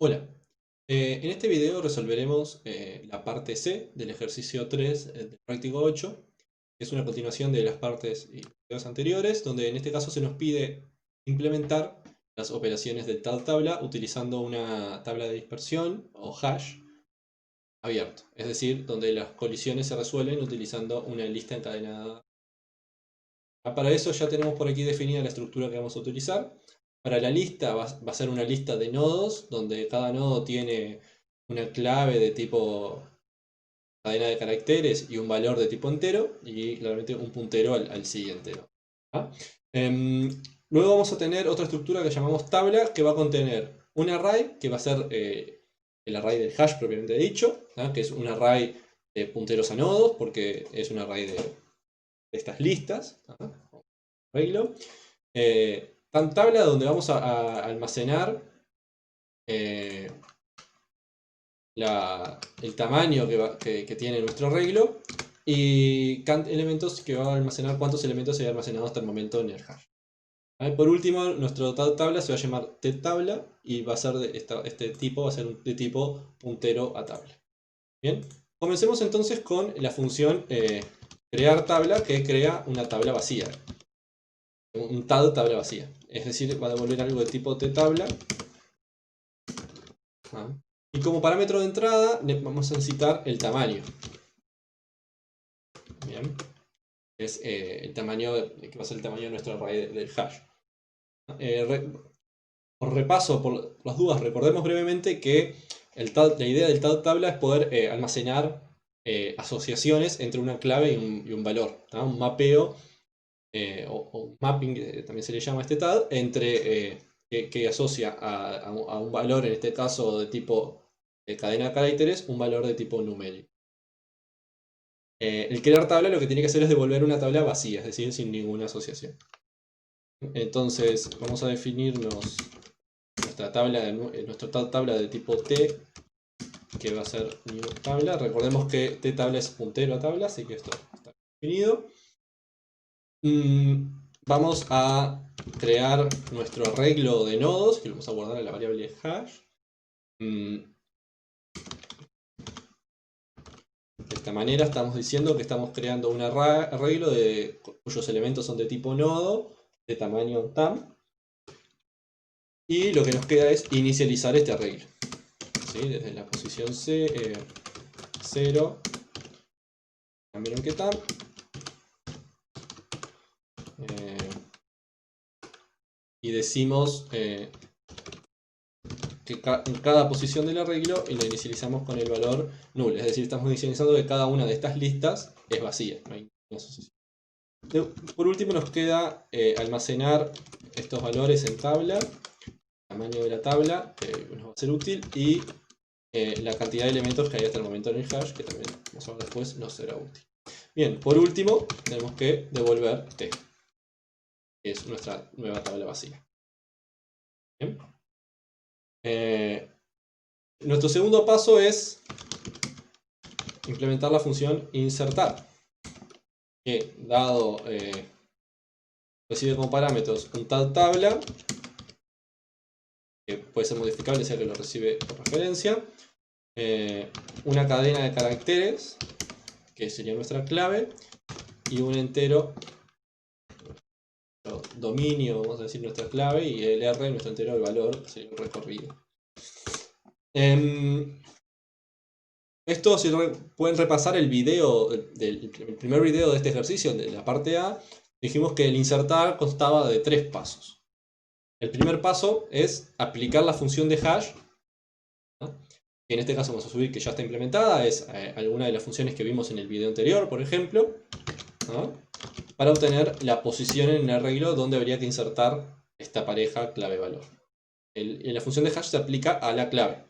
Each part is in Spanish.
Hola, en este video resolveremos la parte C del ejercicio 3 del práctico 8, que es una continuación de las partes y videos anteriores, donde en este caso se nos pide implementar las operaciones del tabla utilizando una tabla de dispersión o hash abierto, es decir, donde las colisiones se resuelven utilizando una lista encadenada. Para eso ya tenemos por aquí definida la estructura que vamos a utilizar. Para la lista va a ser una lista de nodos, donde cada nodo tiene una clave de tipo cadena de caracteres y un valor de tipo entero, y claramente un puntero al siguiente nodo. ¿Ah? Luego vamos a tener otra estructura que llamamos tabla, que va a contener un array, que va a ser el array del hash propiamente dicho, ¿ah? Que es un array de punteros a nodos, porque es un array de estas listas. ¿Ah? Arreglo. Tabla donde vamos a almacenar el tamaño que tiene nuestro arreglo y count elementos, que va a almacenar cuántos elementos se han almacenado hasta el momento en el hash. ¿Vale? Por último, nuestro tabla se va a llamar ttabla y va a ser este tipo va a ser de tipo puntero a tabla. Bien, comencemos entonces con la función crear tabla, que crea una tabla vacía. Un tabla vacía. Es decir, va a devolver algo de tipo ttabla. Y como parámetro de entrada vamos a necesitar el tamaño. Bien. Es el tamaño que va a ser el tamaño de nuestro array del hash. Por repaso, por las dudas, recordemos brevemente que la idea del tabla es poder almacenar asociaciones entre una clave y un valor. Un mapeo o mapping, también se le llama este tag, entre que asocia a un valor, en este caso de tipo cadena de caracteres, un valor de tipo numérico. El crear tabla lo que tiene que hacer es devolver una tabla vacía, es decir, sin ninguna asociación. Entonces vamos a definirnos nuestra tabla de tipo t, que va a ser new tabla. Recordemos que ttabla es puntero a tabla, así que esto está definido. Vamos a crear nuestro arreglo de nodos, que lo vamos a guardar en la variable hash. De esta manera estamos diciendo que estamos creando un arreglo cuyos elementos son de tipo nodo, de tamaño tam. Y lo que nos queda es inicializar este arreglo. ¿Sí? Desde la posición C, 0, también en que tam. Y decimos que en cada posición del arreglo y la inicializamos con el valor null. Es decir, estamos inicializando que cada una de estas listas es vacía, no hay ninguna asociación. Por último nos queda almacenar estos valores en tabla, tamaño de la tabla, que nos va a ser útil, y la cantidad de elementos que hay hasta el momento en el hash, que también vamos a ver después, nos será útil. Bien, por último tenemos que devolver t, que es nuestra nueva tabla vacía. Bien. Nuestro segundo paso es implementar la función insertar, que dado recibe como parámetros un tabla, que puede ser modificable sea que lo recibe por referencia, una cadena de caracteres, que sería nuestra clave, y un entero dominio, vamos a decir nuestra clave, y el R, nuestro entero, el valor, que sería un recorrido. Esto, si pueden repasar el video, el primer video de este ejercicio, de la parte A, dijimos que el insertar constaba de 3 pasos. El primer paso es aplicar la función de hash, ¿no? Que en este caso vamos a subir que ya está implementada, es alguna de las funciones que vimos en el video anterior, por ejemplo, ¿no? Para obtener la posición en el arreglo donde habría que insertar esta pareja clave-valor. La función de hash se aplica a la clave.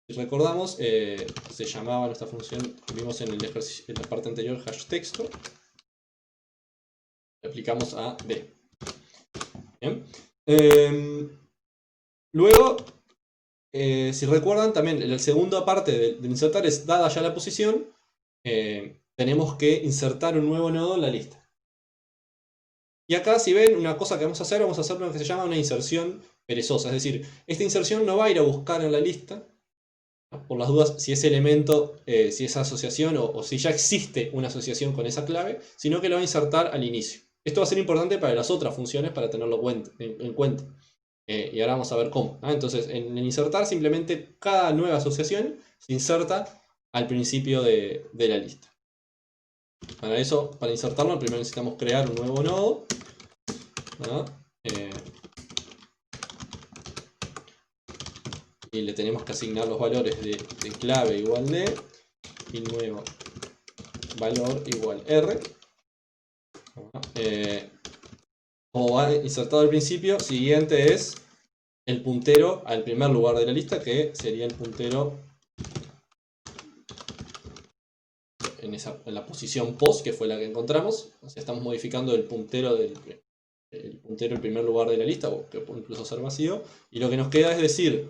Si recordamos, se llamaba nuestra función que vimos en el ejercicio, en la parte anterior, hash texto. Le aplicamos a b. Bien. Luego, si recuerdan, también la segunda parte de insertar es, dada ya la posición, tenemos que insertar un nuevo nodo en la lista. Y acá, si ven, una cosa que vamos a hacer lo que se llama una inserción perezosa. Es decir, esta inserción no va a ir a buscar en la lista, por las dudas, si ese elemento, si esa asociación o si ya existe una asociación con esa clave, sino que lo va a insertar al inicio. Esto va a ser importante para las otras funciones para tenerlo en cuenta. Y ahora vamos a ver cómo. Entonces, en el insertar, simplemente cada nueva asociación se inserta al principio de la lista. Para eso, para insertarlo, primero necesitamos crear un nuevo nodo. Y le tenemos que asignar los valores de clave igual de y nuevo valor igual R. Como va insertado al principio, siguiente es el puntero al primer lugar de la lista, que sería el puntero en la posición post, que fue la que encontramos. O sea, estamos modificando el puntero del primer lugar de la lista, o que puede incluso ser vacío. Y lo que nos queda es decir,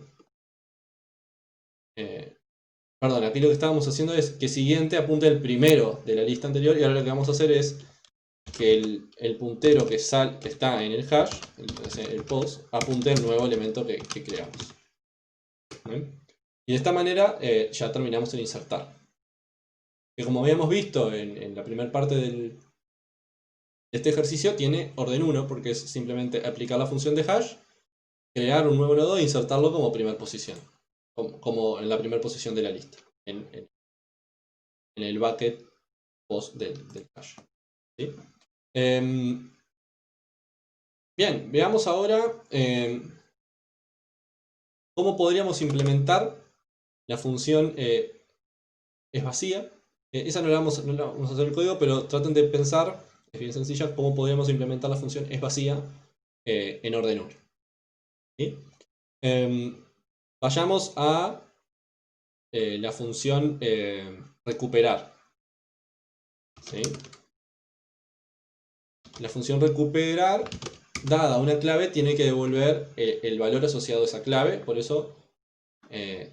perdón, aquí lo que estábamos haciendo es que siguiente apunte al primero de la lista anterior, y ahora lo que vamos a hacer es que el puntero que está en el hash, el post, apunte al nuevo elemento que creamos. ¿Bien? Y de esta manera ya terminamos el insertar. Que como habíamos visto en la primera parte de este ejercicio, tiene orden 1, porque es simplemente aplicar la función de hash, crear un nuevo nodo e insertarlo como primera posición. Como en la primera posición de la lista. En el bucket post del hash. ¿Sí? Bien, veamos ahora cómo podríamos implementar la función es vacía. Esa no la vamos a hacer el código, pero traten de pensar, es bien sencilla, cómo podríamos implementar la función es vacía en orden 1. ¿Sí? Vayamos a la función recuperar. ¿Sí? La función recuperar, dada una clave, tiene que devolver el valor asociado a esa clave, por eso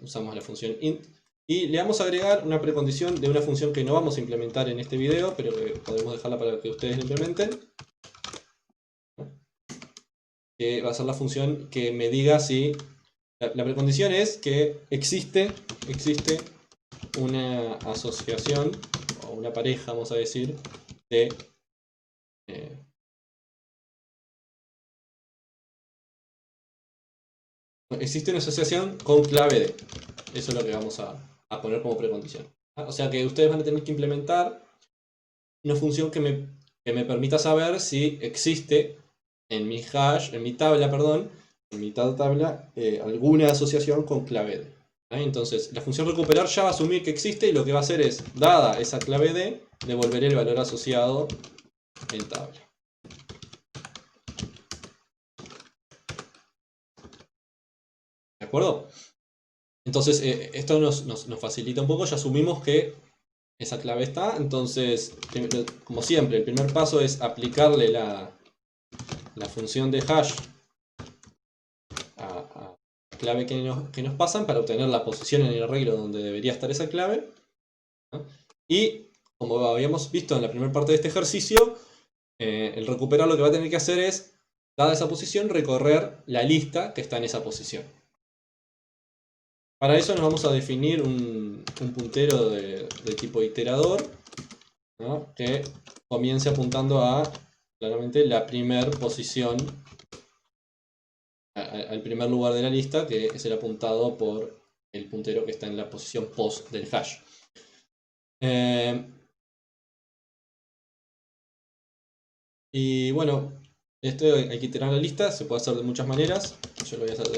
usamos la función int. Y le vamos a agregar una precondición de una función que no vamos a implementar en este video, pero que podemos dejarla para que ustedes la implementen. Que va a ser la función que me diga si... La precondición es que existe una asociación, o una pareja, vamos a decir, de... existe una asociación con clave D. Eso es lo que vamos a poner como precondición. O sea que ustedes van a tener que implementar una función que me permita saber si existe en mi hash, en mi tabla, perdón, en mi tabla, alguna asociación con clave D. Entonces, la función recuperar ya va a asumir que existe y lo que va a hacer es, dada esa clave D, devolveré el valor asociado en tabla. ¿De acuerdo? Entonces, esto nos facilita un poco, ya asumimos que esa clave está, entonces, como siempre, el primer paso es aplicarle la función de hash a la clave que nos pasan para obtener la posición en el arreglo donde debería estar esa clave. Y, como habíamos visto en la primera parte de este ejercicio, el recuperar lo que va a tener que hacer es, dada esa posición, recorrer la lista que está en esa posición. Para eso nos vamos a definir un puntero de tipo iterador, ¿no? Que comience apuntando a, claramente, la primera posición, al primer lugar de la lista, que es el apuntado por el puntero que está en la posición post del hash. Y bueno, esto hay que iterar la lista, se puede hacer de muchas maneras. Yo lo voy a hacer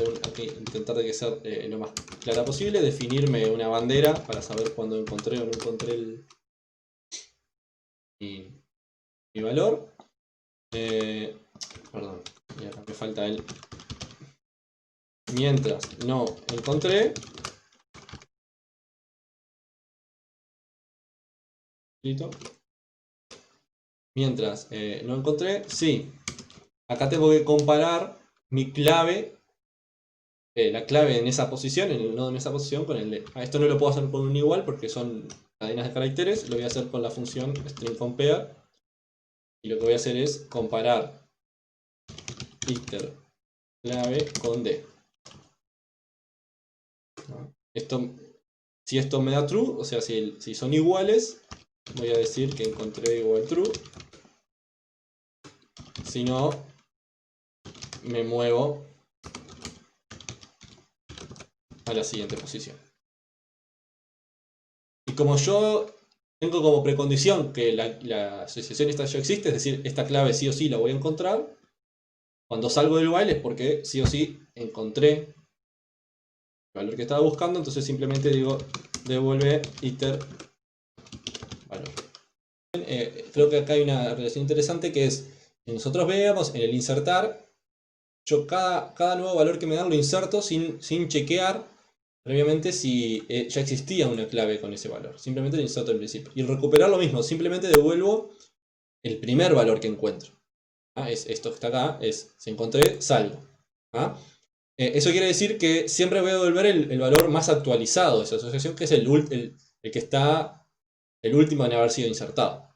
intentar de que sea lo más clara posible, definirme una bandera para saber cuándo encontré o no encontré mi valor. Perdón, y acá me falta el mientras no encontré. Listo. Mientras no encontré, sí. Acá tengo que comparar mi clave, la clave en esa posición, en el nodo en esa posición, con el de. Esto no lo puedo hacer con un igual porque son cadenas de caracteres. Lo voy a hacer con la función string_compare. Y lo que voy a hacer es comparar iter clave con D. ¿No? Si esto me da true, o sea, si son iguales, voy a decir que encontré igual true. Si no, me muevo a la siguiente posición. Y como yo tengo como precondición que la asociación esta ya existe, es decir, esta clave sí o sí la voy a encontrar, cuando salgo del while es porque sí o sí encontré el valor que estaba buscando, entonces simplemente digo devuelve iter valor. Creo que acá hay una relación interesante que es, que nosotros veamos en el insertar, yo cada nuevo valor que me dan lo inserto sin chequear previamente si ya existía una clave con ese valor. Simplemente lo inserto al principio. Y recuperar lo mismo, simplemente devuelvo el primer valor que encuentro. Es esto que está acá, si encontré, salgo. Eso quiere decir que siempre voy a devolver el valor más actualizado de esa asociación, que es el que está el último en haber sido insertado.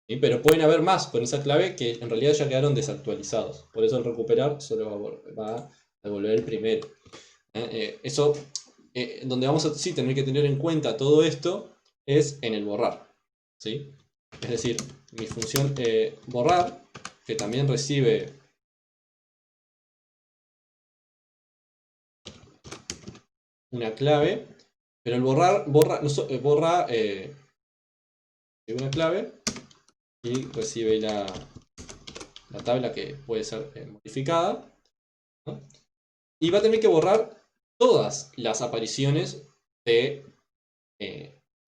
¿Sí? Pero pueden haber más con esa clave que en realidad ya quedaron desactualizados. Por eso el recuperar solo va a devolver el primero. Eso, donde vamos a sí, tener que tener en cuenta todo esto es en el borrar. ¿Sí? Es decir, mi función borrar, que también recibe una clave, pero el borra una clave y recibe la tabla que puede ser modificada, ¿no? Y va a tener que borrar todas las apariciones de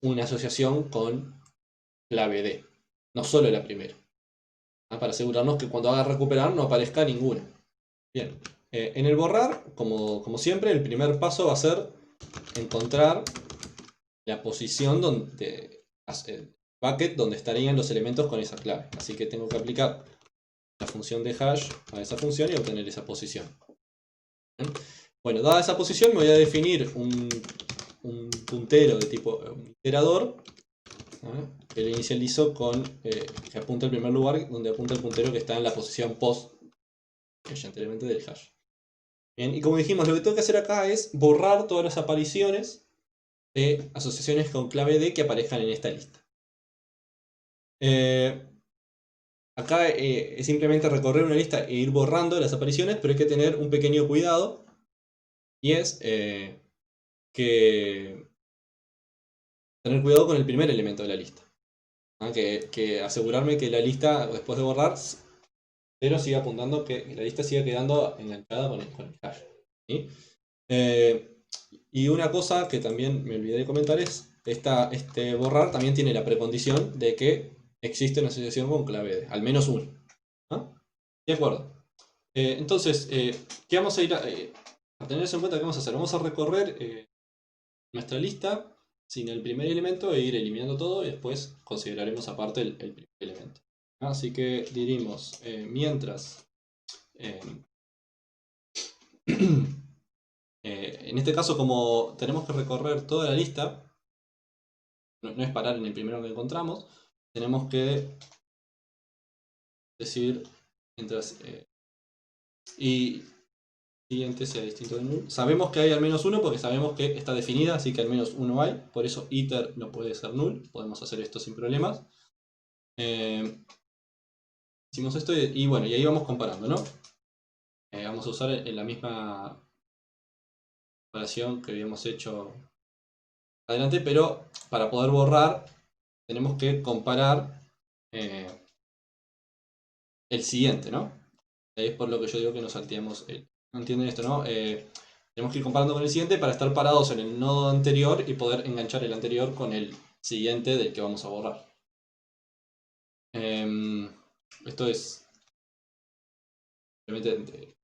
una asociación con clave D, no solo la primera, ¿no? Para asegurarnos que cuando haga recuperar no aparezca ninguna. Bien, en el borrar, como siempre, el primer paso va a ser encontrar la posición donde bucket donde estarían los elementos con esa clave. Así que tengo que aplicar la función de hash a esa función y obtener esa posición. ¿Bien? Bueno, dada esa posición me voy a definir un puntero de tipo un iterador, ¿no? Que le inicializo con que apunta al primer lugar, donde apunta el puntero que está en la posición post anteriormente del hash. Bien, y como dijimos, lo que tengo que hacer acá es borrar todas las apariciones de asociaciones con clave D que aparezcan en esta lista. Acá es simplemente recorrer una lista e ir borrando las apariciones, pero hay que tener un pequeño cuidado, y es que tener cuidado con el primer elemento de la lista. Que asegurarme que la lista, después de borrar, pero siga apuntando, que la lista siga quedando enganchada con el hash. ¿Sí? Y una cosa que también me olvidé de comentar es, este borrar también tiene la precondición de que existe una asociación con clave D, al menos uno. ¿No? De acuerdo. Entonces, ¿qué vamos a ir a tener eso en cuenta? ¿Qué vamos a hacer? Vamos a recorrer nuestra lista sin el primer elemento e ir eliminando todo y después consideraremos aparte el primer elemento. Así que dirimos, mientras en este caso, como tenemos que recorrer toda la lista, no es parar en el primero que encontramos, tenemos que decir mientras y siguiente sea distinto de null. Sabemos que hay al menos uno porque sabemos que está definida, así que al menos uno hay, por eso iter no puede ser null, podemos hacer esto sin problemas. Hicimos esto y bueno, y ahí vamos comparando, ¿no? Vamos a usar en la misma comparación que habíamos hecho adelante, pero para poder borrar tenemos que comparar el siguiente, ¿no? Es por lo que yo digo que nos salteamos ¿no entienden esto, no? Tenemos que ir comparando con el siguiente para estar parados en el nodo anterior y poder enganchar el anterior con el siguiente del que vamos a borrar. Esto es simplemente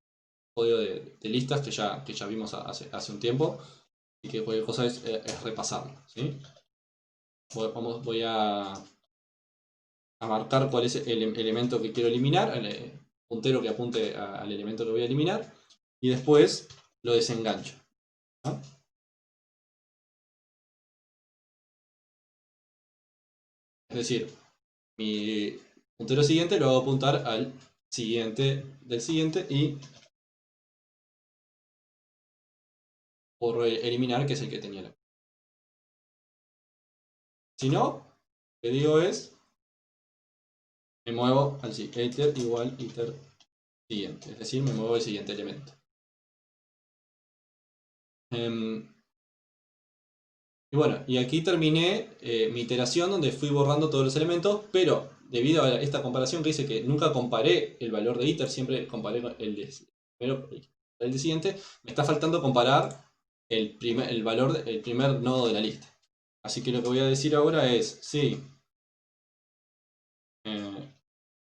código de listas que ya vimos hace un tiempo y que cualquier cosa es repasarlo, ¿sí? Voy a marcar cuál es el elemento que quiero eliminar, el puntero que apunte al elemento que voy a eliminar, y después lo desengancho, ¿no? Es decir, mi puntero siguiente lo hago apuntar al siguiente del siguiente y por eliminar, que es el que tenía la. Si no, lo que digo es, me muevo al iter igual iter siguiente, es decir, me muevo al siguiente elemento. Y bueno, y aquí terminé mi iteración donde fui borrando todos los elementos, pero debido a esta comparación que hice que nunca comparé el valor de iter, siempre comparé el de primero, el de siguiente, me está faltando comparar el valor del primer nodo de la lista. Así que lo que voy a decir ahora es, si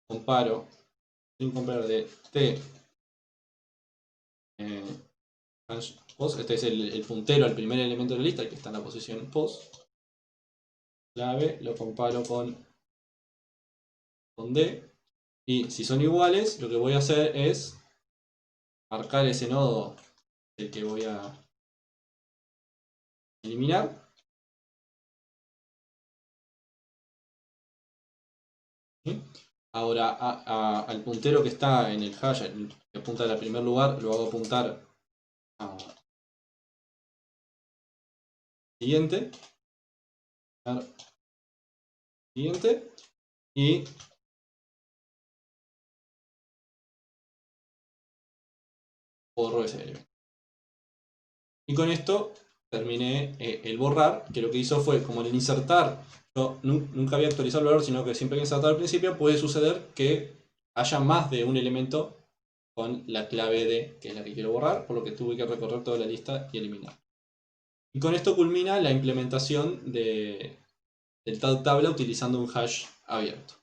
comparo, sin comparar de t post, este es el puntero al primer elemento de la lista, el que está en la posición post, clave, lo comparo con D, y si son iguales, lo que voy a hacer es marcar ese nodo, el que voy a eliminar. ¿Sí? Ahora al puntero que está en el hash, que apunta al primer lugar, lo hago apuntar a siguiente, siguiente, y borro ese elemento. Y con esto terminé el borrar, que lo que hizo fue, como en el insertar, yo nunca había actualizado el valor, sino que siempre que insertar al principio, puede suceder que haya más de un elemento con la clave D, que es la que quiero borrar, por lo que tuve que recorrer toda la lista y eliminar. Y con esto culmina la implementación del tag tabla utilizando un hash abierto.